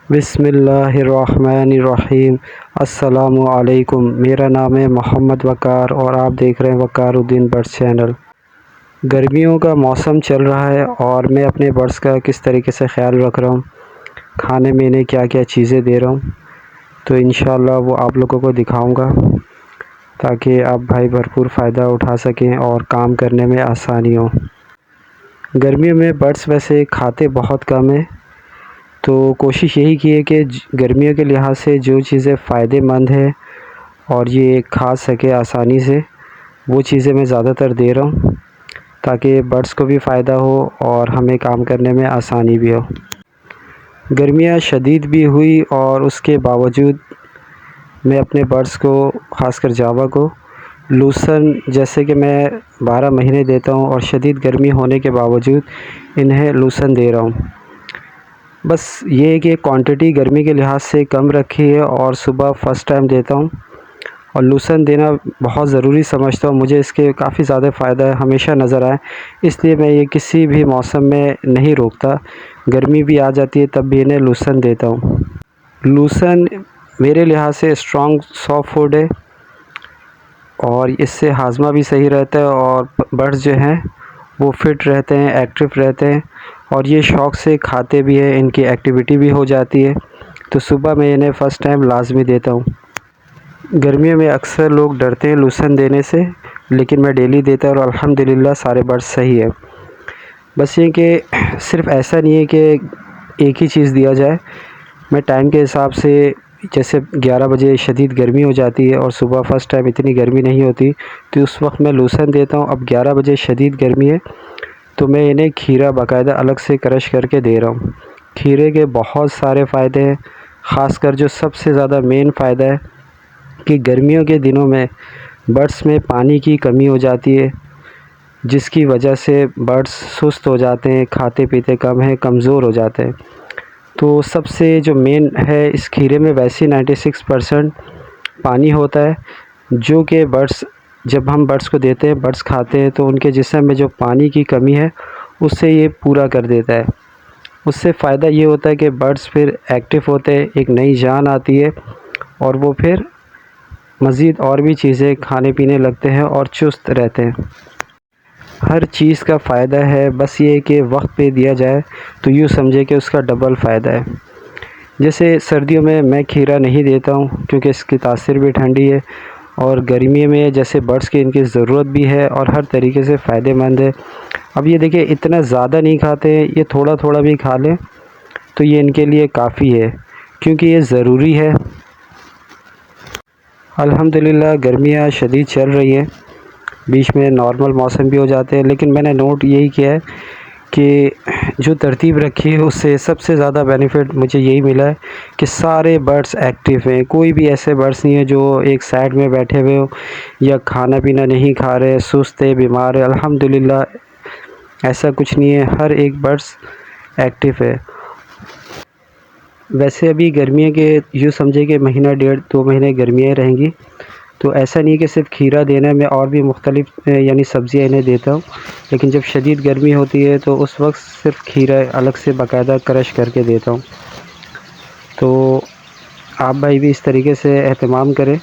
बिस्मिल्लाहिर्रहमानिर्रहीम। अस्सलामु अलैकुम। मेरा नाम है मोहम्मद वक़ार और आप देख रहे हैं वक़ारुद्दीन बर्ड्स चैनल। गर्मियों का मौसम चल रहा है और मैं अपने बर्ड्स का किस तरीके से ख़्याल रख रहा हूँ, खाने में इन्हें क्या क्या चीज़ें दे रहा हूँ, तो इंशाअल्लाह वो आप लोगों को दिखाऊँगा ताकि आप भाई भरपूर फ़ायदा उठा सकें और काम करने में आसानी हो। गर्मियों में बर्ड्स वैसे खाते बहुत कम हैं, तो कोशिश यही की है कि गर्मियों के लिहाज से जो चीज़ें फ़ायदेमंद है और ये खा सके आसानी से, वो चीज़ें मैं ज़्यादातर दे रहा हूँ ताकि बर्ड्स को भी फ़ायदा हो और हमें काम करने में आसानी भी हो। गर्मियाँ शदीद भी हुई और उसके बावजूद मैं अपने बर्ड्स को, ख़ासकर जावा को, लूसन जैसे कि मैं 12 महीने देता हूँ और शदीद गर्मी होने के बावजूद इन्हें लूसन दे रहा हूँ। बस ये है कि क्वांटिटी गर्मी के लिहाज से कम रखी है और सुबह फ़र्स्ट टाइम देता हूँ और लूसन देना बहुत ज़रूरी समझता हूँ। मुझे इसके काफ़ी ज़्यादा फ़ायदा हमेशा नज़र आए, इसलिए मैं ये किसी भी मौसम में नहीं रोकता। गर्मी भी आ जाती है तब भी इन्हें लूसन देता हूँ। लूसन मेरे लिहाज से स्ट्रॉन्ग सॉफ्ट फूड है और इससे हाजमा भी सही रहता है और बर्ड्स जो हैं वो फ़िट रहते हैं, एक्टिव रहते हैं और ये शौक़ से खाते भी हैं, इनकी एक्टिविटी भी हो जाती है। तो सुबह मैं इन्हें फ़र्स्ट टाइम लाजमी देता हूँ। गर्मियों में अक्सर लोग डरते हैं लूसन देने से, लेकिन मैं डेली देता हूँ और अल्हम्दुलिल्लाह सारे बर्ड्स सही है। बस ये कि सिर्फ़ ऐसा नहीं है कि एक ही चीज़ दिया जाए। मैं टाइम के हिसाब से, जैसे 11 बजे शदीद गर्मी हो जाती है और सुबह फ़र्स्ट टाइम इतनी गर्मी नहीं होती, तो उस वक्त मैं लूसन देता हूँ। अब 11 बजे शदीद गर्मी है तो मैं इन्हें खीरा बाकायदा अलग से क्रश करके दे रहा हूँ। खीरे के बहुत सारे फ़ायदे हैं, ख़ासकर जो सबसे ज़्यादा मेन फ़ायदा है कि गर्मियों के दिनों में बर्ड्स में पानी की कमी हो जाती है, जिसकी वजह से बर्ड्स सुस्त हो जाते हैं, खाते पीते कम हैं, कमज़ोर हो जाते हैं। तो सबसे जो मेन है, इस खीरे में वैसे 96% पानी होता है, जो कि बर्ड्स, जब हम बर्ड्स को देते हैं, बर्ड्स खाते हैं तो उनके जिस्म में जो पानी की कमी है उससे ये पूरा कर देता है। उससे फ़ायदा ये होता है कि बर्ड्स फिर एक्टिव होते हैं, एक नई जान आती है और वो फिर मज़ीद और भी चीज़ें खाने पीने लगते हैं और चुस्त रहते हैं। हर चीज़ का फ़ायदा है, बस ये कि वक्त पे दिया जाए तो यूँ समझे कि उसका डबल फ़ायदा है। जैसे सर्दियों में मैं खीरा नहीं देता हूँ क्योंकि इसकी तासीर भी ठंडी है और गर्मी में जैसे बर्ड्स की इनकी ज़रूरत भी है और हर तरीके से फ़ायदेमंद है। अब ये देखिए इतना ज़्यादा नहीं खाते हैं, ये थोड़ा थोड़ा भी खा लें तो ये इनके लिए काफ़ी है, क्योंकि ये ज़रूरी है। अल्हम्दुलिल्लाह गर्मियाँ शदीद चल रही हैं, बीच में नॉर्मल मौसम भी हो जाते हैं, लेकिन मैंने नोट यही किया है कि जो तरतीब रखी है उससे सबसे ज़्यादा बेनिफिट मुझे यही मिला है कि सारे बर्ड्स एक्टिव हैं। कोई भी ऐसे बर्ड्स नहीं है जो एक साइड में बैठे हुए हो या खाना पीना नहीं खा रहे, सुस्त है, बीमार है। अल्हम्दुलिल्लाह ऐसा कुछ नहीं है, हर एक बर्ड्स एक्टिव है। वैसे अभी गर्मियों के यूँ समझे कि महीना 1.5-2 महीने गर्मियाँ रहेंगी, तो ऐसा नहीं है कि सिर्फ़ खीरा देना है, मैं और भी मुख्तलिफ़ यानी सब्ज़ियाँ इन्हें देता हूँ। लेकिन जब शदीद गर्मी होती है तो उस वक्त सिर्फ़ खीरा अलग से बाकायदा क्रश करके देता हूँ। तो आप भाई भी इस तरीके से एहतमाम करें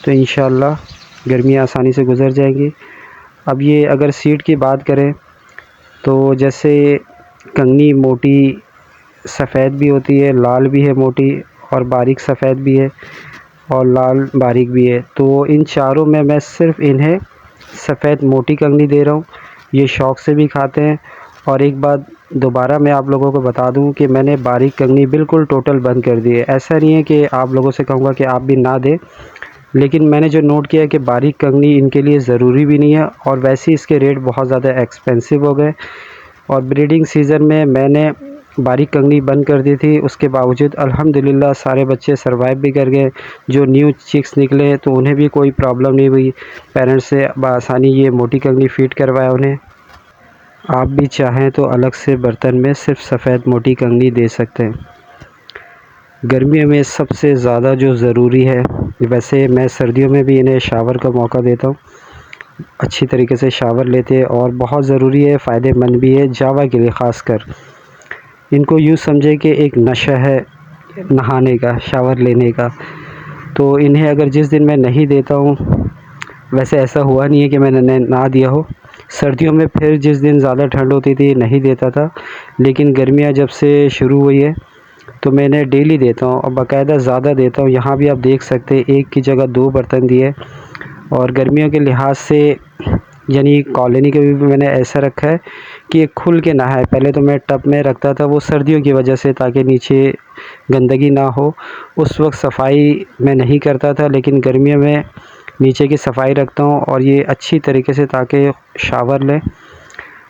तो इंशाअल्लाह गर्मियाँ आसानी से गुज़र जाएंगी। अब ये अगर सीड की बात करें तो जैसे कंगनी मोटी सफ़ेद भी होती है, लाल भी है मोटी, और बारीक सफ़ेद भी है और लाल बारीक भी है। तो इन चारों में मैं सिर्फ़ इन्हें सफ़ेद मोटी कंगनी दे रहा हूँ, ये शौक़ से भी खाते हैं। और एक बात दोबारा मैं आप लोगों को बता दूं कि मैंने बारीक कंगनी बिल्कुल टोटल बंद कर दी है। ऐसा नहीं है कि आप लोगों से कहूँगा कि आप भी ना दें, लेकिन मैंने जो नोट किया है कि बारीक कंगनी इनके लिए ज़रूरी भी नहीं है और वैसे ही इसके रेट बहुत ज़्यादा एक्सपेंसिव हो गए। और ब्रीडिंग सीज़न में मैंने बारीक कंगनी बंद कर दी थी, उसके बावजूद अल्हम्दुलिल्लाह सारे बच्चे सरवाइव भी कर गए। जो न्यू चिक्स निकले तो उन्हें भी कोई प्रॉब्लम नहीं हुई, पेरेंट्स से बआसानी ये मोटी कंगनी फ़ीड करवाया उन्हें। आप भी चाहें तो अलग से बर्तन में सिर्फ़ सफ़ेद मोटी कंगनी दे सकते हैं। गर्मियों में सबसे ज़्यादा जो ज़रूरी है, वैसे मैं सर्दियों में भी इन्हें शावर का मौका देता हूँ, अच्छी तरीके से शावर लेते हैं और बहुत ज़रूरी है, फ़ायदेमंद भी है जावा के लिए ख़ासकर। इनको यूँ समझे कि एक नशा है, नहाने का, शावर लेने का। तो इन्हें अगर जिस दिन मैं नहीं देता हूँ, वैसे ऐसा हुआ नहीं है कि मैंने ना दिया हो, सर्दियों में फिर जिस दिन ज़्यादा ठंड होती थी नहीं देता था, लेकिन गर्मियाँ जब से शुरू हुई है तो मैं इन्हें डेली देता हूँ और बाकायदा ज़्यादा देता हूँ। यहाँ भी आप देख सकते हैं एक की जगह 2 बर्तन दिए। और गर्मियों के लिहाज से यानी कॉलोनी के भी मैंने ऐसा रखा है कि ये खुल के नहाए। पहले तो मैं टब में रखता था, वो सर्दियों की वजह से, ताकि नीचे गंदगी ना हो। उस वक्त सफाई मैं नहीं करता था, लेकिन गर्मियों में नीचे की सफाई रखता हूँ और ये अच्छी तरीके से ताकि शावर लें।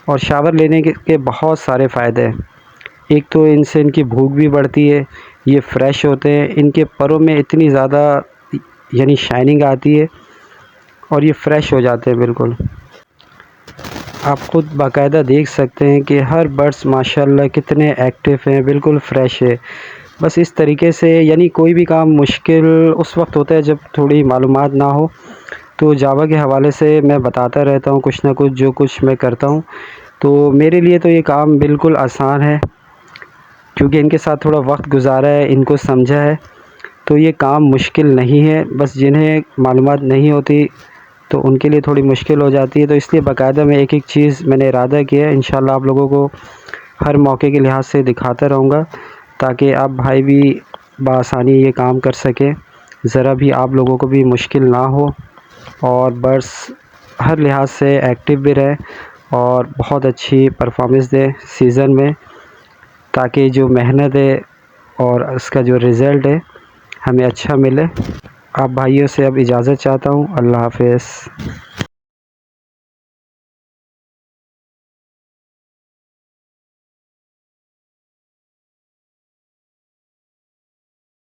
और शावर लेने के बहुत सारे फ़ायदे हैं। एक तो इनसे इनकी भूख भी बढ़ती है, ये फ्रेश होते हैं, इनके परों में इतनी ज़्यादा यानी शाइनिंग आती है और ये फ्रेश हो जाते हैं बिल्कुल। आप खुद बाकायदा देख सकते हैं कि हर बर्ड्स माशाल्लाह कितने एक्टिव हैं, बिल्कुल फ्रेश है। बस इस तरीके से यानी कोई भी काम मुश्किल उस वक्त होता है जब थोड़ी मालूमात ना हो, तो जावा के हवाले से मैं बताता रहता हूँ कुछ ना कुछ, जो कुछ मैं करता हूँ। तो मेरे लिए तो ये काम बिल्कुल आसान है, क्योंकि इनके साथ थोड़ा वक्त गुजारा है, इनको समझा है, तो ये काम मुश्किल नहीं है। बस जिन्हें मालूमात नहीं होती तो उनके लिए थोड़ी मुश्किल हो जाती है। तो इसलिए बाकायदा मैं एक-एक चीज़ मैंने इरादा किया है, इंशाल्लाह आप लोगों को हर मौके के लिहाज से दिखाता रहूँगा, ताकि आप भाई भी बआसानी ये काम कर सकें, ज़रा भी आप लोगों को भी मुश्किल ना हो और बर्ड्स हर लिहाज से एक्टिव भी रहें और बहुत अच्छी परफॉर्मेंस दें सीज़न में, ताकि जो मेहनत है और उसका जो रिज़ल्ट है हमें अच्छा मिले। आप भाइयों से अब इजाज़त चाहता हूँ। अल्लाह हाफ़िज़।